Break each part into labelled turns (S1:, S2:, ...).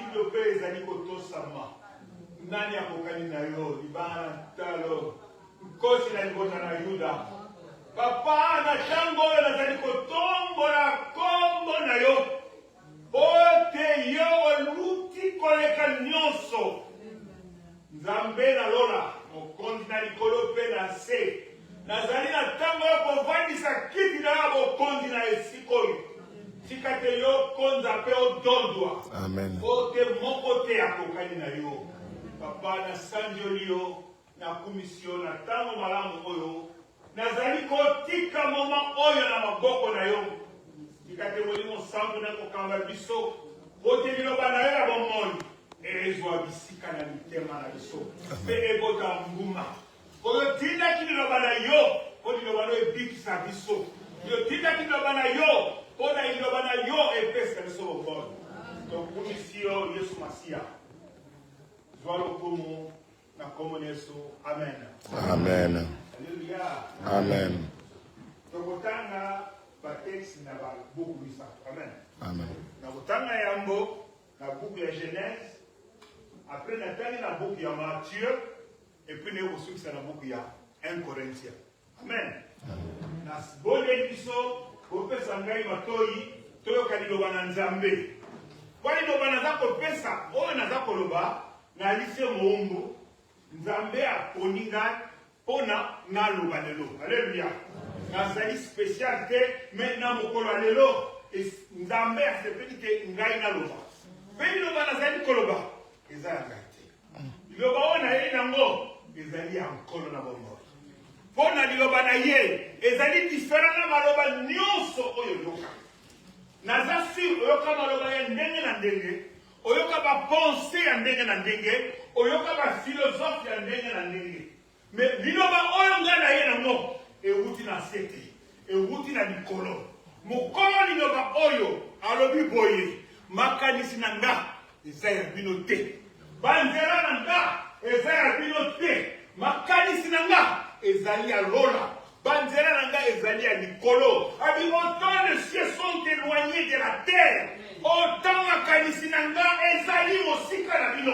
S1: mokili pe ezali kotosama. Nani akokani na yo, libana talo. Kosi na libota na Yuda. Papa na tango nazali kotombola kombo na yo. Ote yo oluti koleka nyonso. Nzambe na lola. Mokonzi na likolo pe na se. Nazali na tango yo kovandisa kiti na yo mokonzi na esikoyo. Sikate yo konza pe odondwa.
S2: Amen.
S1: Ote mokote akokani na yo. Papa na sanjoli yo. Na komisio na tango malamu oyo. Nazali kotika moma oyo na maboko na yo. Sikate molimo sango na kokamba biso. Ote liloba na yo ya bomoni. Ezwa bisika na mitema na biso. Pe ebota mbuma. Oyo tinda kililoba na yo. Oyo liloba na yo ebikisa biso. Oyo tinda kililoba na yo. Oyo liloba na yo epesa biso bomoni. Donc komisio Yesu Masia. Zwa lokomo. Na komoneso. Amen.
S2: Amen.
S1: Alléluia.
S2: Amen.
S1: Tokotanga bateksi na buku bisa. Amen.
S2: Amen.
S1: Na kotanga yambo na buku ya Genèse. Après natani na buku ya Matthieu et puis ne osukisa na buku ya 1 Corinthiens. Amen. Na bonde biso kopesa ngai matoi toyoka liloba na Nzambe. Kwani liloba na zako pesa oyo na zako loba na lise moumbu Nzambe aponinga pona na loba lelo. Alléluia. Nazali spécialité maintenant mokolo lelo Nzambe asepeli ke ngai na loba. Pe loba nazali koloba ezala ngate. Loba ona ye nango ezali ankolo na bombo. Pona liloba na ye ezali différent na maloba nyonso oyo yoka. Nazasi oyoka maloba ya ndenge na ndenge. Oyoka ba pensée ya ndenge na ndenge. Oyoka ba philosophie ya ndenge na ndenge. Mais liloba oyo nga na ye nango ewuti na sete. Ewuti na likolo. Mokolo liloba oyo alobi boye. Makanisi na nga eza ya bino te. Banzela na nga eza ya bino te. Makanisi na nga ezali ya lola. Banzela na nga ezali ya likolo. Abi autant de cieux sont éloignés de la terre. Autant makanisi na nga ezali mosika na bino.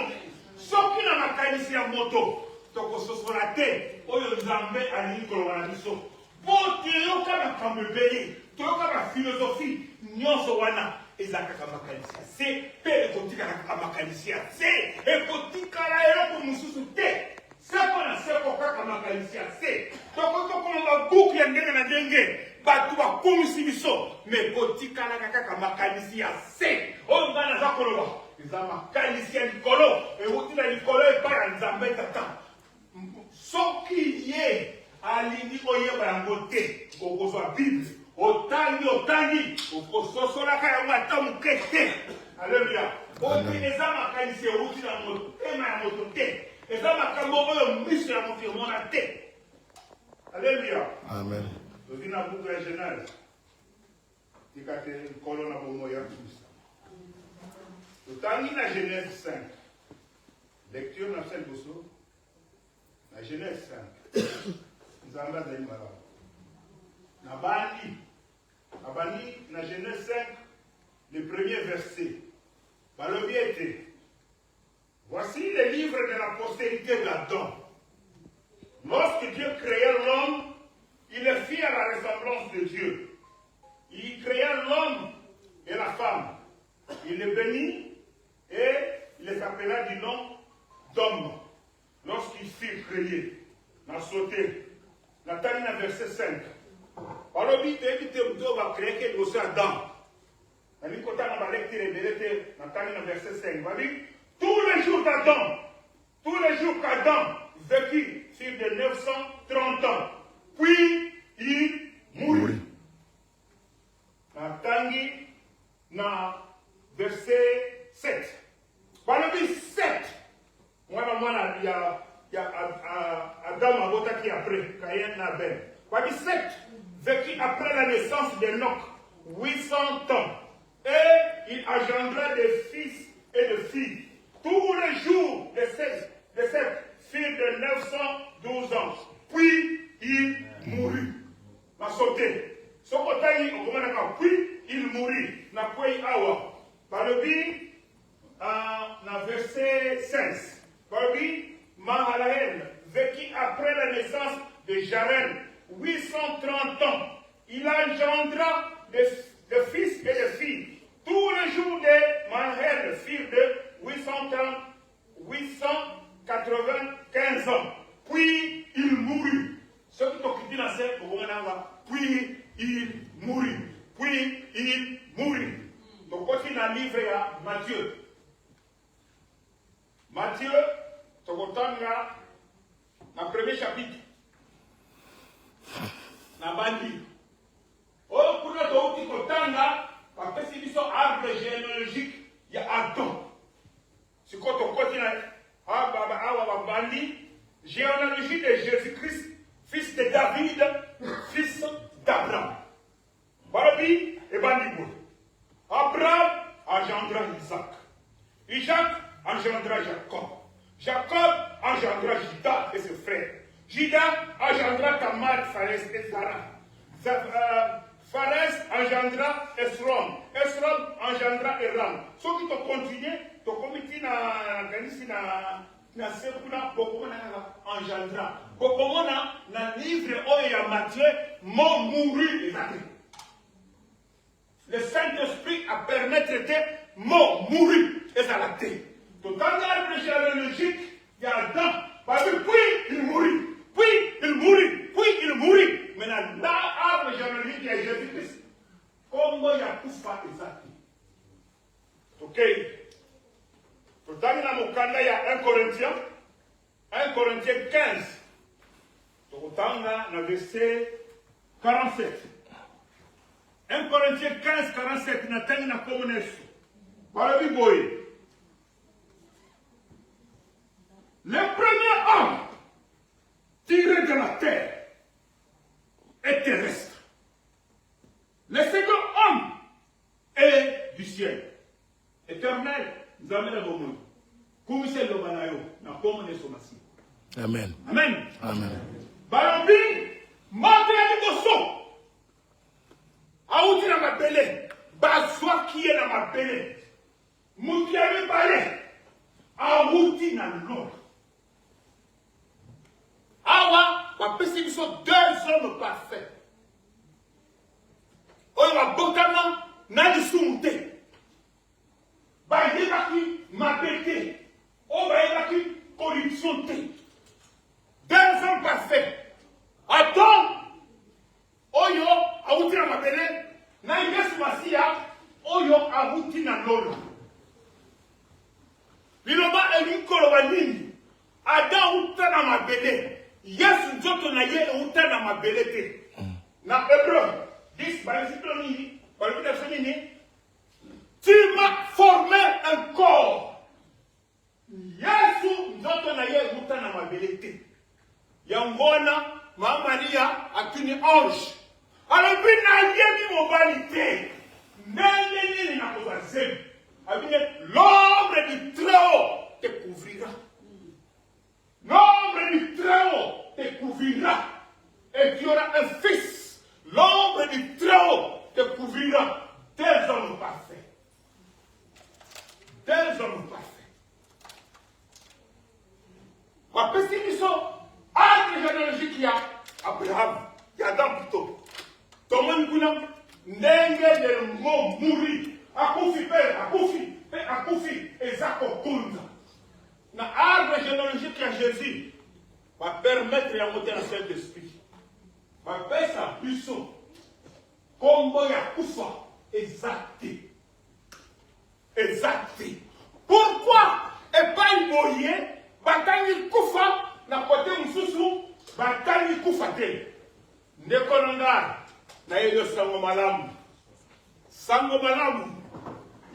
S1: Soki na makanisi ya moto tokososola te oyo Nzambe alingi koloba na biso. Po toyoka makambo ebele, toyoka ba philosophie nyonso wana ezalaka kaka makanisi ya se mpe ekotikala kaka makanisi ya se. Ekotikala eloko mosusu te. Seko na seko kaka makanisi ya se. Tokokoma babuku ya ndenge na ndenge bato bakomisi biso me ekotikala kaka makanisi ya se. Oyo nga naza koloba eza makanisi ya likolo ewuti na likolo epai ya Nzambe Tata. Soki ye alingi oyeba yango te okozwa Bible otangi okososolaka yango ata moke te. Alleluia. Oyo eza makanisi ewuti na motema ya moto te. Eza makambo oyo miso ya moto emona te. Alleluia.
S2: Amen.
S1: Tozi na buku ya Genèse tika te nkolo na bomo ya Kristo. Totangi na Genèse 5. Lecture na sel boso. Na Genèse 5. Nzambe azali malamu. Nabandi na Genèse 5, le premier verset. Balobi était. Voici le livre de la postérité d'Adam. Lorsque Dieu créa l'homme, il le fit à la ressemblance de Dieu. Il créa l'homme et la femme. Il les bénit et il les appela du nom d'homme. Lorsqu'ils furent créés, n'a sauté. Nathalie, verset 5. Balobi te va créer quelque chose Adam. Nathalie, verset 5. Tous les jours d'Adam, tous les jours qu'Adam vécut sur de 930 ans, puis il mourut. Nathalie, verset 7. Balobi 7. Moi, il y a Adam abotaki après, Caïn na Abel. Balobi 7. Vécut après la naissance d'Enoch, 800 ans. Et il engendra des fils et de filles. Tous les jours de cette fille de 912 ans. Puis il mourut. Ma sauté. Sokotaï, puis il mourut. Na kwei awa. Balobi, verset 16. Barbie Mahalaïm vécut après la naissance de Jared 830 ans. Il engendra des fils et des filles. Tous les jours de Mahalaïm furent de 895 ans. Puis il mourut. Ce qui t'occupe dans cette puis il mourut. Puis il mourut. Donc, quand il a livré à Matthieu. Matthieu, tu as dans le premier chapitre. Dans le bandi. Oh, pour notre petit kotanga, parce que c'est un arbre généalogique, il y a Adam. C'est quand on continue à bandi, généalogie de Jésus-Christ, fils de David, fils d'Abraham. Barabi et Bandibou. Abraham engendra Isaac. Isaac engendra Jacob. Jacob engendra Judas et ses frères. Judas engendra Tamar, Pharès et Sarah. Pharès engendra Esrom. Esrom engendra Eram. Ceux qui ont continué, tu as commis na sekuna bokomona engendra. Bokomona na livre oya Matthieu mot mouru exact. Le Saint-Esprit a permis de traiter mot mouru et ça l'a été. Donc dans l'arbre généalogique, il y a Adam. Puis il mourut. Puis il mourut. Puis il mourut. Maintenant, dans l'arbre généalogique, il y a Jésus-Christ. Comment il y a tout fait exact. Ok. Pourtant, il y a 1 Corinthiens 15. Pourtant, dans le verset 47. 1 Corinthiens 15, 47. Nous avons une communauté. Voilà, Biboy. Le premier homme tiré de la terre est terrestre. Le second homme est du ciel. Éternel, nous amène au monde. Comme c'est le banayo, nous avons somasi.
S2: Amen.
S1: Amen.
S2: Amen.
S1: Balobi, monte à l'émotion. Aouti na mabele, bazwa qui est na mabele. Mouti à l'ébalé, aouti na l'eau. Awa, bapesi biso 2 hommes parfaits. Oyo babotama na lisumu te. Bayebaki mabete. Oyo bayebaki corruption te. 2 hommes parfaits. Adam, oyo awuti na mabele, na Yesu Masiya, oyo awuti na lolo. Liloba elikoloba nini? Adam uta na mabele. Yesu nzoto na ye uta na mabele te. Na Hébreu 10, tu m'as formé un corps. Yesu nzoto na ye uta na mabele te. Yangona, ma Maria atuni ange. Alors puis na yebi mobali te. Nene na kozazem. L'ombre du Très-Haut te couvrira. L'ombre du Très-Haut te couvrira. Et tu auras un fils. L'ombre du Très-Haut te couvrira. 2 hommes parfaits. 2 hommes parfaits. Ma petite mission, arbre généalogique, il y a Abraham, il y a Adam plutôt. Thomas Gounam, Nenge de mot mourir. Akufi père, akufi, Ezako Kunda. Na arbre généalogique à Jésus va permettre de monter dans le Saint-Esprit. Va faire sa puissance. Comme Yakufa, exacté. Exacté. Pourquoi? Et pas une boye, Batani Kufa, na côté Moussou, Batani Kufa te. Nekonanga, na yo sango malamu. Sango malamu.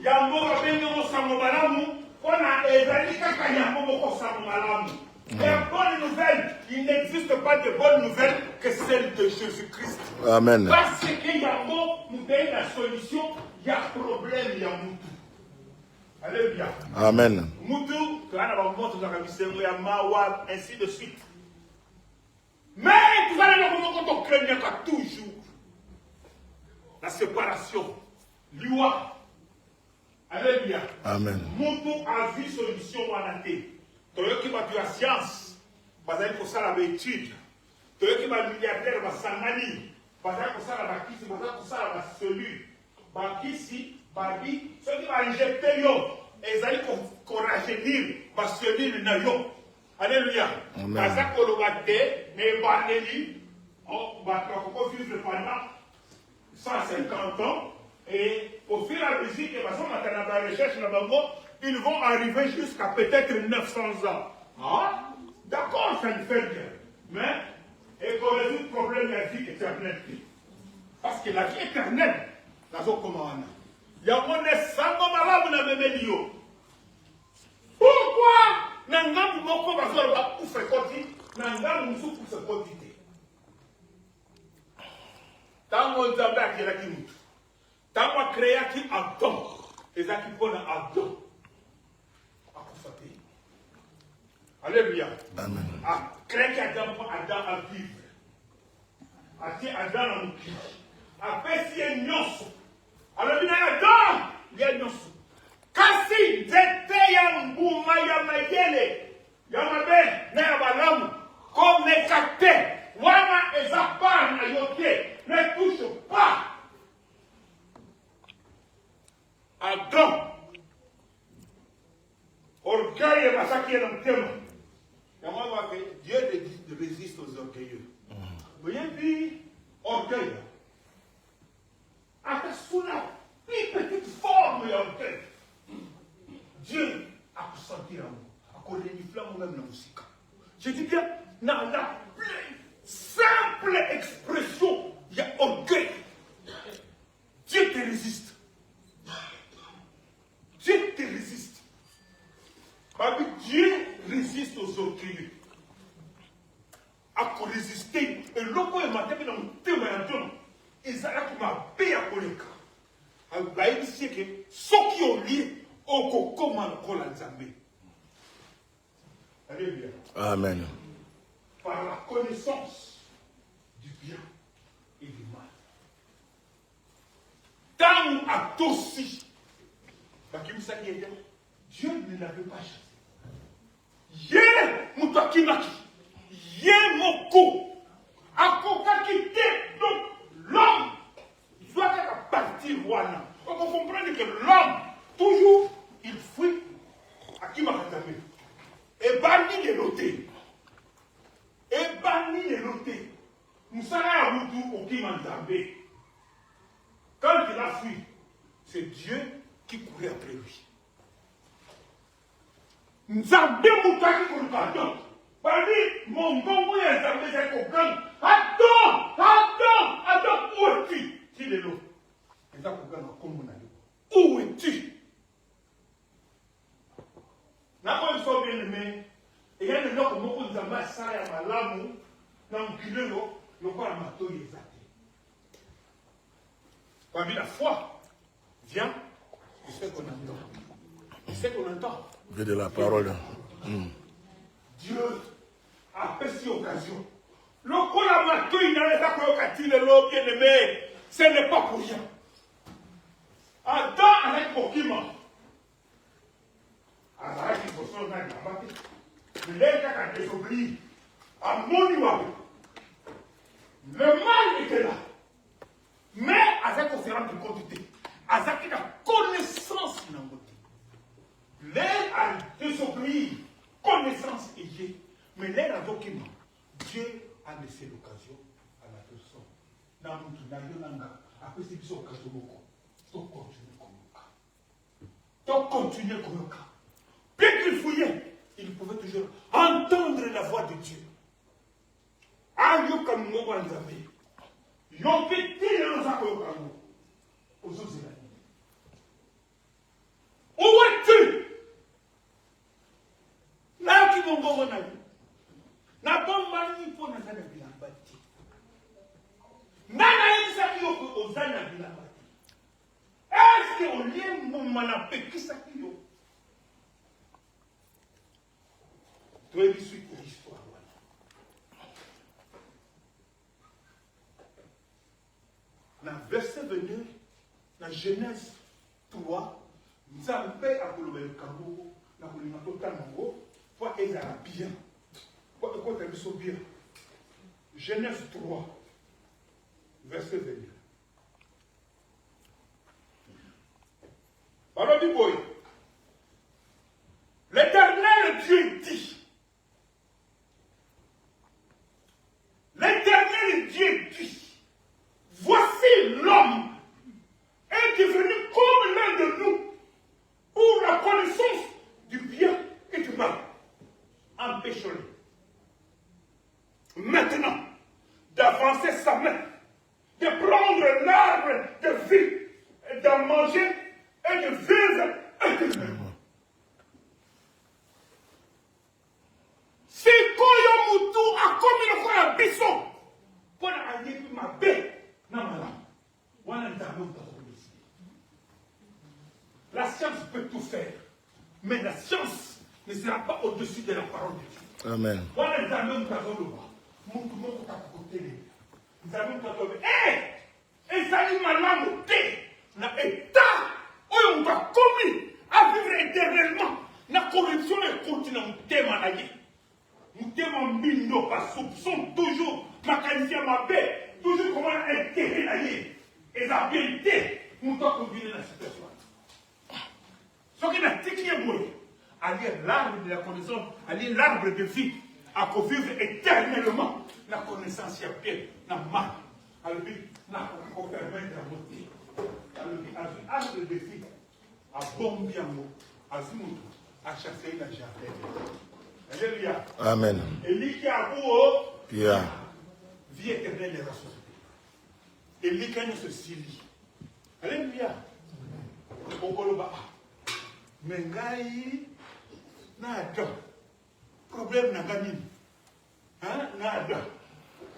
S1: Yango babengo sango malamu, kona ezali kaka yango moko sango malamu. Les bonnes nouvelles, il n'existe pas de bonnes nouvelles que celles de Jésus-Christ.
S2: Amen.
S1: Parce que yango nous donne la solution, il y a problème, il y a moutou. Alléluia.
S2: Amen.
S1: Moutou, quand on va montrer dans la mission, il y a mawa, ainsi de suite. Mais tout ça, quand on craigne toujours la séparation, loi, Alléluia.
S2: Amen.
S1: Mutu a vu solution wanate. Toyo ki ba tu a science. Bazali ko sala ba étude. Toyo ki ba milliardaire ba sangani. Bazali ko sala ba kisi, bazali ko sala ba cellule. Ba kisi, ba bi, ceux qui ba injecter yo. Ezali ko rajeunir ba cellule na yo. Alléluia. Bazali ko lobate ne bandeli. On va vivre pendant 150 ans. Et au fur et à mesure que la recherche, ils vont arriver jusqu'à peut-être 900 ans. Ah, d'accord, ça nous fait bien. Mais, et qu'on résout le problème de la vie éternelle. Parce que la vie éternelle, la zone commande. Il y a un sang malade dans le même. Pourquoi Nangam moko bazora pour fréquenter, nangam musu pour se quantité. Tant qu'on a qui la qui mutu. Tant qu'on a créé qui Adam, et ça qui prend Adam. À constater. Alléluia.
S2: Amen.
S1: À créer qui Adam pour Adam à vivre. À qui Adam à nous quitter. À faire si un nyonso. Alors, il y a Adam, il y a nyonso. Kasi, zete ya mbuma ya mayele. Ya mabe, na ya balamu. Comme les kate. Wana ezapa na yote. Ne touche pas. Adam. Orgueil et massacre dans le thème. Dieu résiste aux orgueilleux. Vous voyez, dit orgueil. À sous la plus petite forme d'orgueil. Dieu a senti l'amour. A cause des flammes même dans la musique. Je dis bien, dans la plus simple expression, il y a orgueil. Dieu te résiste. Dieu te résiste. Parce que Dieu résiste aux orgueilleux. À résister. Et l'autre est matin dans le témoignage. Ils allaient comme un paix à Koleka. Il dit que ceux qui ont lié au coco manco la Zambé. Alléluia.
S2: Amen.
S1: Par la connaissance du bien et du mal. Tant à Tossi, Dieu ne l'avait pas chassé. Yé Moutakimaki, Yé Moko, Akoka quitté, donc l'homme doit partir voilà. On comprend que l'homme, toujours, il fuit à qui m'a rattrapé. Et banni les lotés. Et banni les lotés. Nous sommes à Moutou au qui m'a rattrapé. Quand il a fui, c'est Dieu qui courait après lui. Nzambe Moutaki Koulkadon. Parmi mon bon est Nzambe Zekokan. Attends, où es-tu? Qui est l'eau? Où es-tu? N'a pas eu bien aimé. Et il y a des gens qui m'ont dit Nzambe Sara ya malamu. N'a pas le quoi la mato yezate. Parmi la foi, viens, il sait qu'on entend. Il sait qu'on entend.
S2: Dieu de la parole.
S1: Dieu a fait cette occasion. Le collaborateur, il n'avait pas que le bien aimé. Ce n'est pas pour rien. Adam avec Pokima. Avec une potion dans la bataille. L'être a désobéi. À mon niveau. Le mal était là. Mais avec on se rend compte. Avec la connaissance de la beauté. L'air a désobéi, connaissance et Dieu. Mais l'air a document. Dieu a laissé l'occasion à la personne. Après, c'est une occasion beaucoup. Donc, continuer comme le cas. Bien qu'il fouillait, il pouvait toujours entendre la voix de Dieu. Ayo comme nous avons dit. Yon petit le sakoyokano. Aux autres où es-tu? Là qui vont voir na bomba ni pour na sana bilambati. Nana yisa kiyo ozana bilambati. Est-ce que on lien mon manape qui ça kiyo? Tu es suite de l'histoire. Dans le verset 22, dans Genèse 3, nous le Kambo, na kolina total nango, pour ezala bien. Pour écouter biso bien. Genèse 3, verset 22. Alors du boy, l'Éternel Dieu dit, l'Éternel Dieu dit, voici l'homme est devenu comme l'un de nous pour la connaissance du bien et du mal. Empêche-le maintenant d'avancer sa main, de prendre l'arbre de vie, et d'en manger et de vivre éternellement. Si koyo mutu akomi lokola biso, pona ayebi mabe na malamu, wana nzambe utakokolisi. La science peut tout faire, mais la science ne sera pas au-dessus de la parole de Dieu.
S2: Amen.
S1: Wana nzambe utakokolisi. Mutu moko takokotele. Nzambe utakokolisi. Ezali malamu te na état oyo mutu akomi à vivre éternellement na corruption ekoti na mutema na ye. Mutema mbindo ba soupçon toujours makanisia mabe, toujours comment intérêt na ye. Eza bien te mutu akovile na situation. Soki na tiki ye boye, allier l'arbre de la connaissance, allier l'arbre de vie, à vivre éternellement la connaissance ya bien na mal. Alors na ko permettre à monter. Alors arbre de vie a bombi yango, azimutu a chassé la jardin. Alléluia.
S2: Amen.
S1: Et lui qui a beau,
S2: Yeah.
S1: vie éternelle est la société. Et lui qui a ce sili. Alléluia. Okoloba. Mais ngai na do. Problème na gamine. Hein? Na do.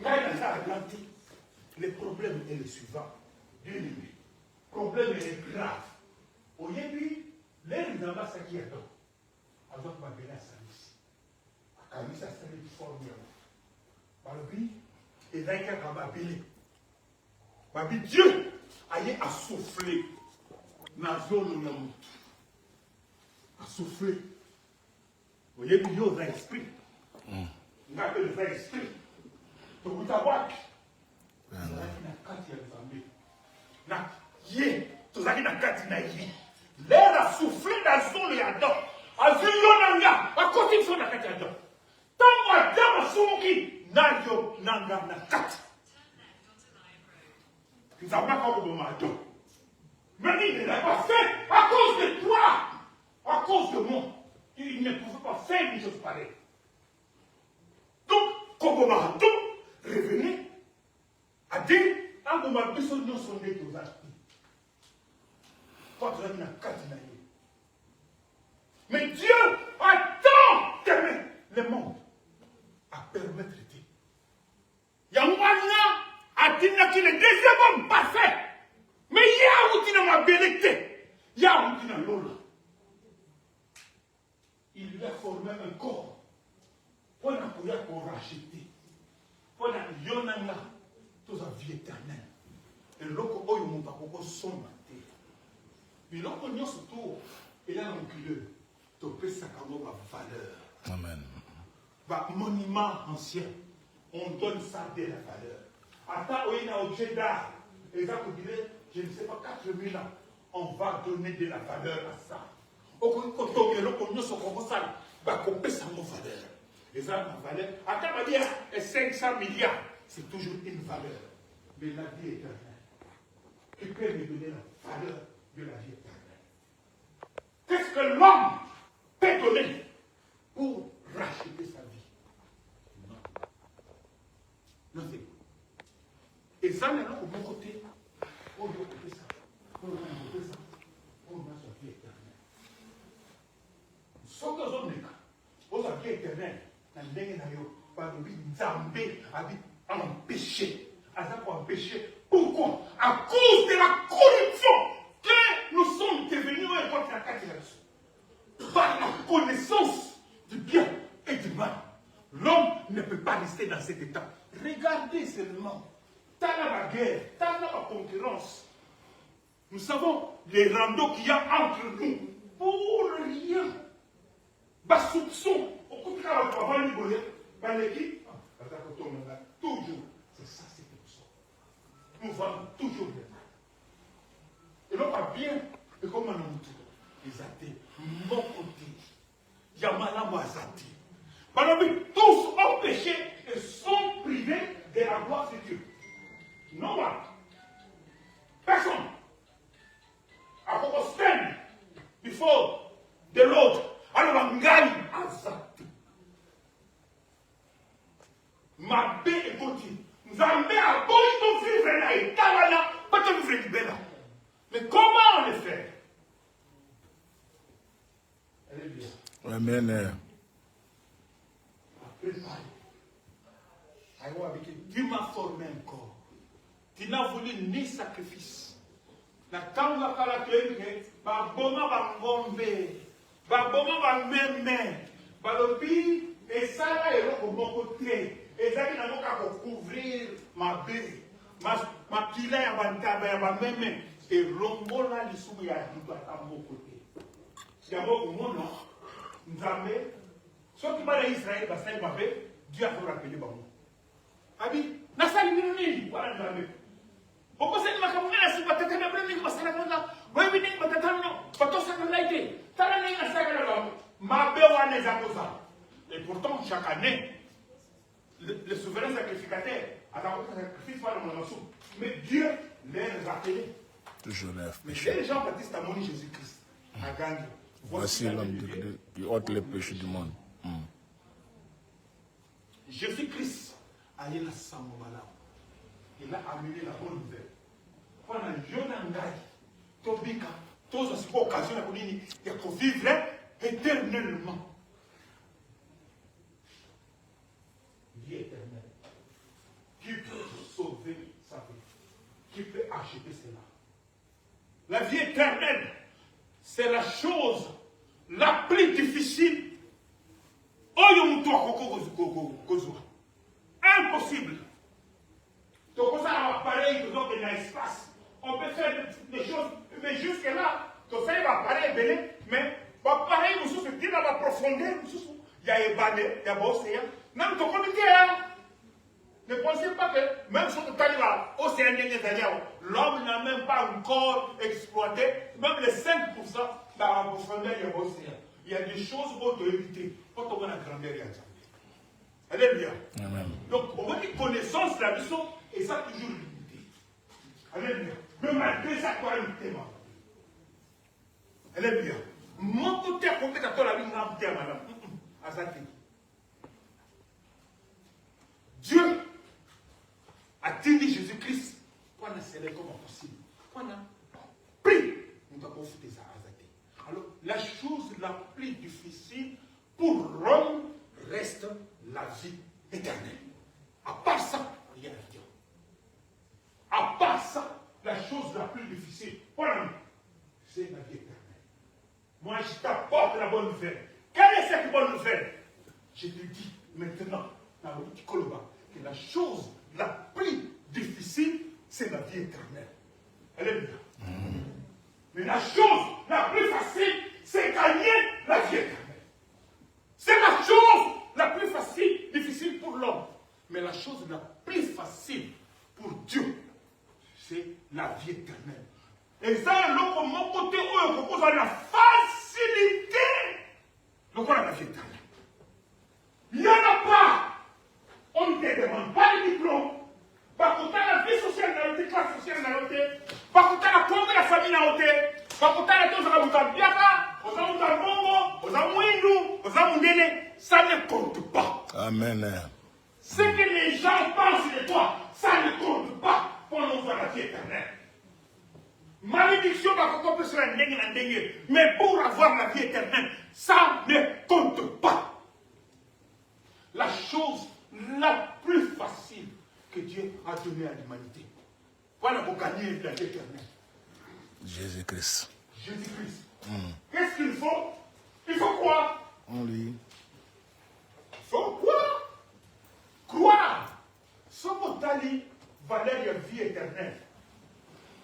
S1: Ngai na sa Atlantique. Le problème est le suivant. Dieu lui. Le problème est grave. Au début, les ambassades qui attendent. Avant que ma belle service. A mis sa salle de forme. Balobi, et là, il y a un babélé. Babi, Dieu a soufflé dans la zone de a soufflé. Vous voyez, il y a un esprit. Il y a un esprit. Donc, vous avez il y a un kati ya Nzambe. Na ye, tozaki na kati na ye. L'air a soufflé dans la zone ya Adam. A vu yonanga, a côté son na kati ya Adam. Tant Adam a souki, na yo nanga na kati. Nous avons pas encore de Adam. Mais il ne l'a pas fait à cause de toi, à cause de moi. Il ne pouvait pas faire une chose pareille. Donc, comme Adam, revenez à dire, à vous m'avez besoin de nous sonner aux actes. Toi, tu as mis un cadre. Mais Dieu a tant aimé le monde à permettre de dire. Yangwana a dit qu'il est le deuxième homme parfait. Mais il y a où tu n'as ma belleté. Il y a où tu n'as l'eau. Il lui a formé un corps. Pour qu'on racheter. Pour que yonanga. Toute la vie éternelle. Et l'autre, il y a un son. Mais l'autre, il y a surtout, il y a un culeur. Tu peux s'accorder ma valeur.
S2: Amen.
S1: Va monument ancien. On donne ça de la valeur. Attends, il y a un objet d'art. Et ça, vous direz, je ne sais pas, 4000 ans. On va donner de la valeur à ça. Au contraire, il y a un ça. Va couper sa valeur. Et ça, ma valeur. Attends, on va dire, 500 milliards. C'est toujours une valeur. Mais la vie éternelle. Qui peut me donner la valeur de la vie éternelle? Qu'est-ce que l'homme peut donner pour racheter sa vie? Non. Non, c'est quoi? Et ça, maintenant, au bon côté, on doit couper ça. On doit couper ça. On doit sa vie éternelle. Ce que l'on est, on a vie éternelle. Dans le dernier naïo, par le Nzambé habite empêché. À ça pour empêcher. Pourquoi? À cause de la corruption que nous sommes devenus contre la catastrophe. Par la connaissance du bien et du mal. L'homme ne peut pas rester dans cet état. Regardez seulement. T'as la guerre, t'as la concurrence. Nous savons les randos qu'il y a entre nous. pour rien. Bas soupçon, au côté de la famille, l'équipe, toujours. C'est ça, c'est comme ça. Nous vendons toujours bien. Et non pas bien, et comme on a dit, les athées, mon côté, Yamala Moazati. Tous ont péché et sont privés de la gloire de Dieu. No one. Personne. I will stand before the Lord. Alors, Ngai Azati. Ma bé est continue. Nous avons à bon vivre là et talana, pas de vivre du là. Mais comment on le fait? Elle est bien.
S2: Amen.
S1: Tu m'as formé un corps. Tu n'as voulu ni sacrifice. Na tanga kala tuenge, ba boma ba ngombe, ba boma ba meme, ba lobi et ça là est au bon côté. Et ça qui n'a pas qu'à couvrir ma baie, ma pila ya bantaba ya ba meme et rombola lisubu ya duba à mon côté. C'est d'abord au monde nous avons ceux qui parlent d'Israël, parce que Dieu a fait rappeler Bamou. Abi, Nassali Minuni, voilà nous avons. Pourquoi c'est que ma camarade a su battre la brune, parce que la brune, oui, oui, mais t'as ça comme l'aide. T'as la ligne à ça que la ma béwa les apposa. Et pourtant, chaque année, le souverain sacrificateur a d'abord un sacrifice par le monasou. Mais Dieu les a appelés.
S2: Toujours neuf.
S1: Mais les gens baptisent à mon Jésus-Christ, à Gandhi.
S2: Voici l'homme qui ôte les péchés du monde.
S1: Jésus-Christ a eu la Samobala. Il a amené la bonne nouvelle. Pendant Yonangai, Tobika, tous ces occasions il faut vivre éternellement. Vie éternelle. Qui peut sauver sa vie? Qui peut acheter cela? La vie éternelle, c'est la chose la plus difficile. Impossible. Donc, ça a un appareil, donc il y a un espace. On peut faire des choses, mais jusque-là, tout ça, il va apparaître, mais l'appareil, vous savez, dans la profondeur, il y a un bané, il y a un océan. Même ton comité, ne pensez pas que, même si on est allé à l'océan, l'homme n'a même pas encore exploité, même les 5% dans la profondeur, il y a un océan. Il y a des choses qu'on doit éviter. Quand on a la grandeur, il y a ça. Alléluia. Donc, on dit connaissance de la mission, et ça toujours limité. Alléluia. Mais malgré ça, quoi, limité, alléluia. Mon côté, à côté de la vie, madame. Azati. Dieu a dit Jésus-Christ, qu'on a scellé comme possible. Qu'on a pris. On doit profiter ça, Azati. Alors, la chose la plus difficile pour l'homme reste la vie éternelle. À part ça, il y a la vie. À part ça, la chose la plus difficile pour l'homme, c'est la vie éternelle. Moi, je t'apporte la bonne nouvelle. Quelle est cette bonne nouvelle? Je te dis maintenant, dans le petit Koloba, que la chose la plus difficile, c'est la vie éternelle. Alléluia. Mais la chose la plus facile, c'est gagner la vie éternelle. C'est la chose la plus facile, difficile pour l'homme. Mais la chose la plus facile pour Dieu, c'est la vie éternelle. Et ça, l'autre, mon côté, on propose la facilité. Donc, on a la vie éternelle. Il n'y en a pas. On ne te demande pas de diplôme. Par contre, la vie sociale n'a été, classe sociale n'a été. Par contre, la compte de la famille n'a été. Par contre, la chose à la biaka, aux amours à Bongo, aux amours hindous, aux amours délais, ça ne compte pas.
S2: Amen.
S1: Ce que les gens pensent de toi, ça ne compte pas pour nous voir la vie éternelle. Malédiction, on peut se la déguer, mais pour avoir la vie éternelle, ça ne compte pas. La chose la plus facile que Dieu a donnée à l'humanité. Voilà pour gagner la vie éternelle.
S2: Jésus-Christ.
S1: Jésus-Christ. Qu'est-ce qu'il faut? Il faut quoi?
S2: On lit.
S1: Il faut quoi? Croire. Ce mot-tali valeur de vie éternelle.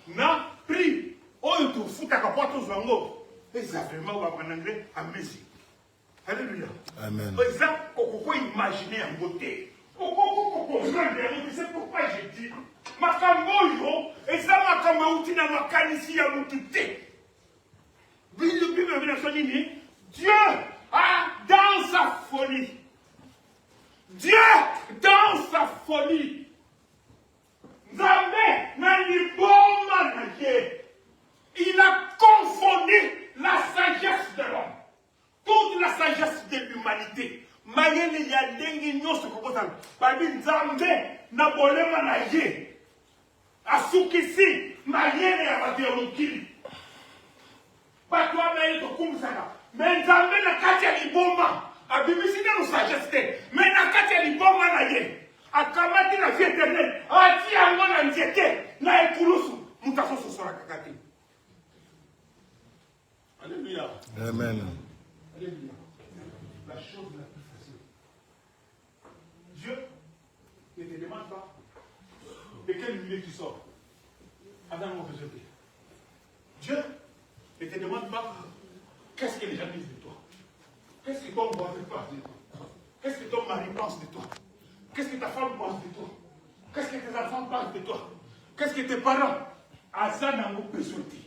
S1: N'a pris. Oh, il te fout à capote aux angos. Et ça vraiment, en anglais, amazing. Alléluia.
S2: Amen.
S1: Par exemple, on peut imaginer un côté. On peut comprendre, c'est pourquoi j'ai dit, Makamboyo, et ça m'a comme outil dans ma canisse à m'outé. Dieu a dans sa folie. Dieu dans sa folie. Jamais n'a ni bon manager. Il a confondu la sagesse de l'homme. Toute la sagesse de l'humanité. Mayele ya dengi nyoso kokosana. Babi nzambe na bolema na ye. Asukisi mayele ya batu ya mukili. Batu wa mayele tokumusaka. Mais nzambe na kati ya liboma. Abimisi na sagesse. Mais na kati ya liboma na ye. Akamati na vie éternelle. Ati yango na nzete. Na ekulusu. Mutaso sosora kakati. Alléluia.
S2: Amen.
S1: Alléluia. La chose la plus facile. Dieu ne te demande pas de quel milieu tu sors. Adam mon Dieu. Dieu ne te demande pas qu'est-ce que les gens disent de toi. Qu'est-ce que ton voisin pense de toi. Qu'est-ce que ton mari pense de toi. Qu'est-ce que ta femme pense de toi. Qu'est-ce que tes enfants pensent de toi. Qu'est-ce que tes parents. Asa n'a pas besoin de toi.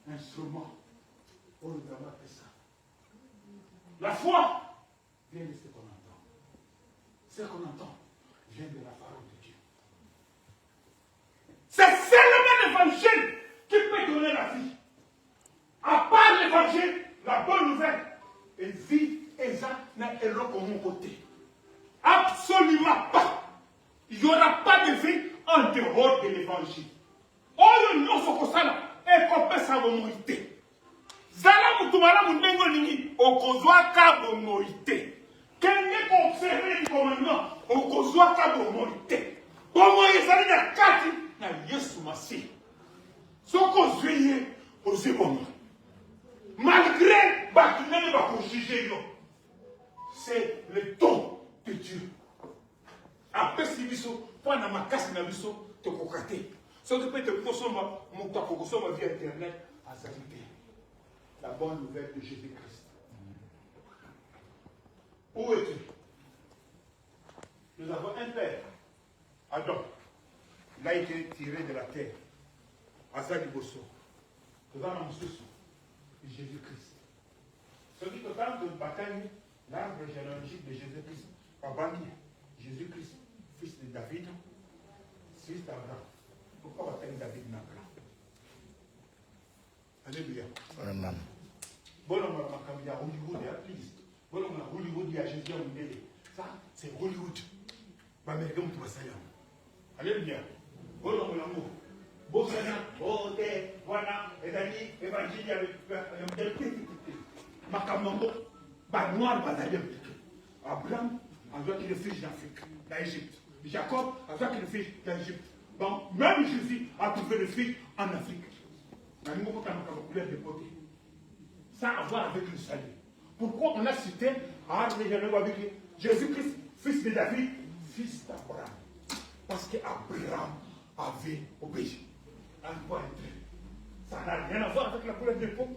S1: Instrument. La foi vient de ce qu'on entend. Ce qu'on entend vient de la parole de Dieu. C'est seulement l'évangile qui peut donner la vie. À part l'évangile, la bonne nouvelle, et vie et ça n'a pas mon côté. Absolument pas. Il n'y aura pas de vie en dehors de l'évangile. Oh, non, ce que ça est comme ça, vous mourrez. Zala mutumala mundengo ningi, okozwa kabo moite. Kenge konserve du commandement, okozwa kabo moite. Omo yezali na kati na Yesu Masi. Soko zweye ozebomo. Malgré batunene bakojuger yo. C'est le don de Dieu. Après si biso, pour na makasi na biso, te kokate. Ce qui peut te consommer, mon temps pour consommer via Internet, à s'habiter. La bonne nouvelle de Jésus-Christ. Où es-tu? Nous avons un père, Adam. Il a été tiré de la terre. Azali Bosso. Nous avons un sous Jésus-Christ. Ce qui est temps de bataille, l'arbre généalogique de Jésus-Christ. Abani, Jésus-Christ, fils de David, fils d'Abraham. Pourquoi bataille David n'Abraham? Alléluia.
S2: Amen.
S1: Bon, on va Hollywood, please. Bon, on a Hollywood, il y a Jésus à Mundele. Ça, c'est Hollywood. Alléluia. Bon, on a l'amour. Bon, voilà, Edani, évangile avec Makamambo, Noir, Abraham, avec le fils d'Afrique, d'Égypte. Jacob, avec le fils d'Égypte. Bon, même Jésus a trouvé le fils en Afrique. Ça a à voir avec le salut. Pourquoi on a cité avec Jésus-Christ, fils de David, fils d'Abraham? Parce qu'Abraham avait obéi. Ça n'a rien à voir avec la couleur de peau.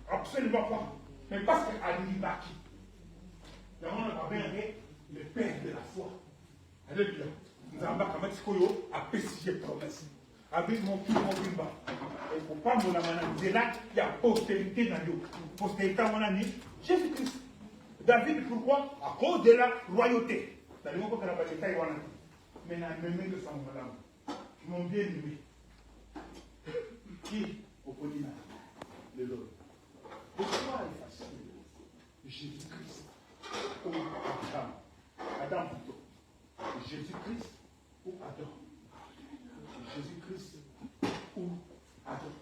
S1: Absolument pas. Mais parce qu'Ali Baki, on a bien le père de la foi. Alléluia. Nous avons à préciser promesse. Avec mon petit bimba. Et pour pas mon amana, c'est là qu'il y a postérité dans l'eau. Postérité à mon ami, Jésus-Christ. David, pourquoi? À cause de la royauté. Dans le moment où on a pas de taille, on a dit. Mais il y a même de son madame. Mon bien-aimé. Qui au podium de l'homme. Pourquoi est facile? Jésus-Christ ou Adam? Adam plutôt. Jésus-Christ ou Adam? Jésus-Christ ou Adam?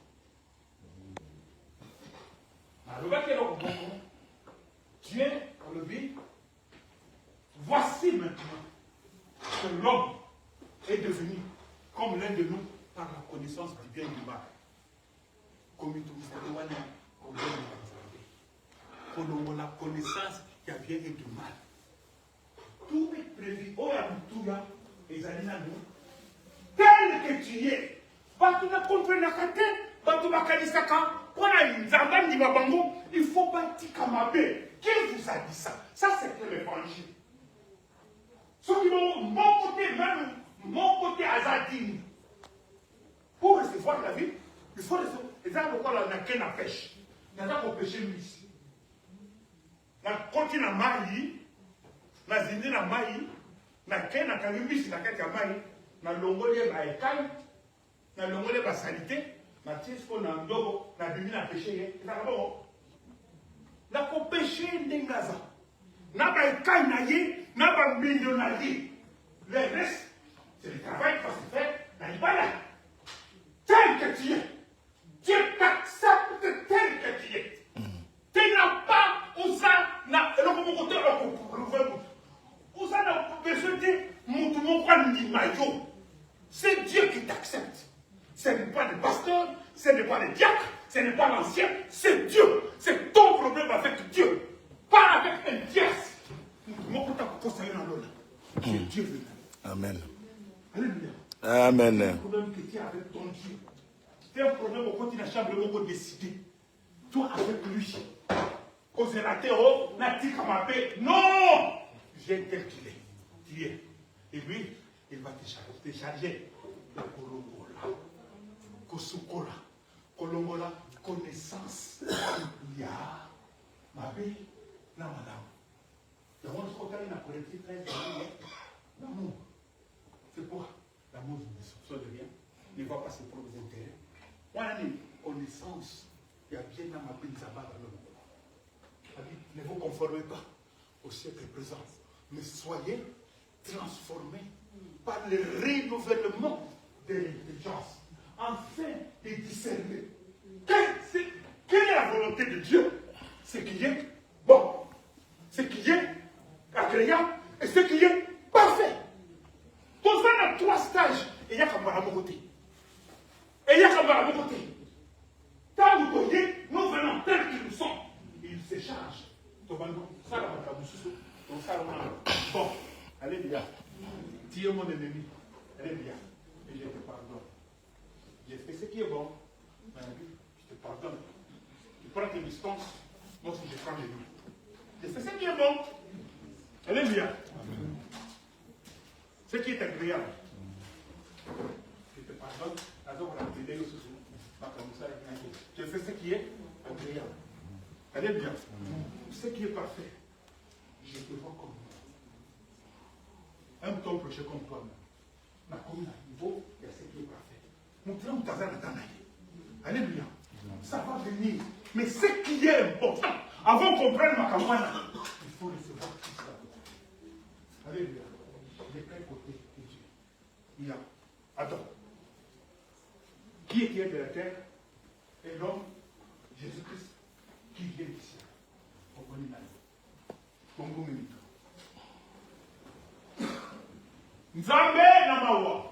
S1: Alors, Dieu, on le dit, voici maintenant que l'homme est devenu comme l'un de nous par la connaissance du bien et du mal. Comme la connaissance du bien et du mal. Tout est prévu. Oh, et tel que tu es, Bato na comprendre kate, bato bakanisaka, pona nzamba ndi babango, il faut batika mabe. Qui vous a dit ça? Ça c'est l'évangile. Ceux qui vont mon côté, même mon côté azadine. Pour recevoir la vie, il faut recevoir. Et ça, pourquoi on n'a qu'un à pêche. Il n'y a pas pêcher lui. Na koti na mai, na zindi na mai, na qu'un à kalibisi na kati ya mai, na longole ba ekai, na longole ba salité, na tisko na ndogo, na bimi na pêcher ye. Ça va bon. Na ko pêcher ndengaza. Na ba ekai na ye, na ba mbinyo na ye. Le reste, c'est le travail qui va se faire dans les balades. Tel que tu es. Dieu t'accepte tel que tu es. Tu n'as pas osé, n'a besoin de maillot. C'est Dieu qui t'accepte. Ce n'est pas le pasteur, ce n'est pas le diacre, ce n'est pas l'ancien, c'est Dieu. C'est ton problème avec Dieu. Pas avec un tierce. C'est Dieu.
S2: Amen.
S1: Alléluia.
S2: Amen.
S1: C'est un problème que tu as avec ton Dieu. C'est un problème au côté de la chambre où on décider. Toi avec lui. Oseratero, Nati Kamapé. Non! J'ai tel qu'il est. Tu es. Et lui, il va te charger de Kolongola. Kosukola. Kolongola, connaissance. Il y a Mabé, la madame. Le monde se regarde dans la collective 13 l'amour. C'est quoi? L'amour ne soupçonne de rien. Il ne va pas ses propres intérêts. On a une connaissance. Il y a bien dans ma pinzaba dans le monde. Ne vous conformez pas au siècle présent, mais soyez transformés par le renouvellement de l'intelligence, afin de discerner quelle est la volonté de Dieu, ce qui est bon, ce qui est agréable et ce qui est parfait. Pour faire 3 stages, et il y a comme à mon côté. Et il y a comme à mon côté. Quand vous voyez, nous venons tels que nous sommes. Il se charge. Bon, allez bien. Tu es mon ennemi. Allez bien. Et je te pardonne. J'ai fait ce qui est bon. Je te pardonne. Tu prends tes distances. Moi aussi, je prends les miens. J'ai fait ce qui est bon. Allez bien. Ce qui est agréable. Je te pardonne. Je fais ce qui est agréable. Allez bien. Ce qui est parfait, je te vois comme moi. Aime ton prochain comme toi-même. Na comme à niveau, il y a ce qui est parfait. Montrez où t'as alléluia. Ça va venir. Mais ce qui est important, avant de comprendre ma campagne, il faut recevoir tout ça. Alléluia. De quel côté de Dieu? Il y a. Attends. Qui est de la terre? Et l'homme, Jésus-Christ, qui vient d'ici. Nzambe na mawa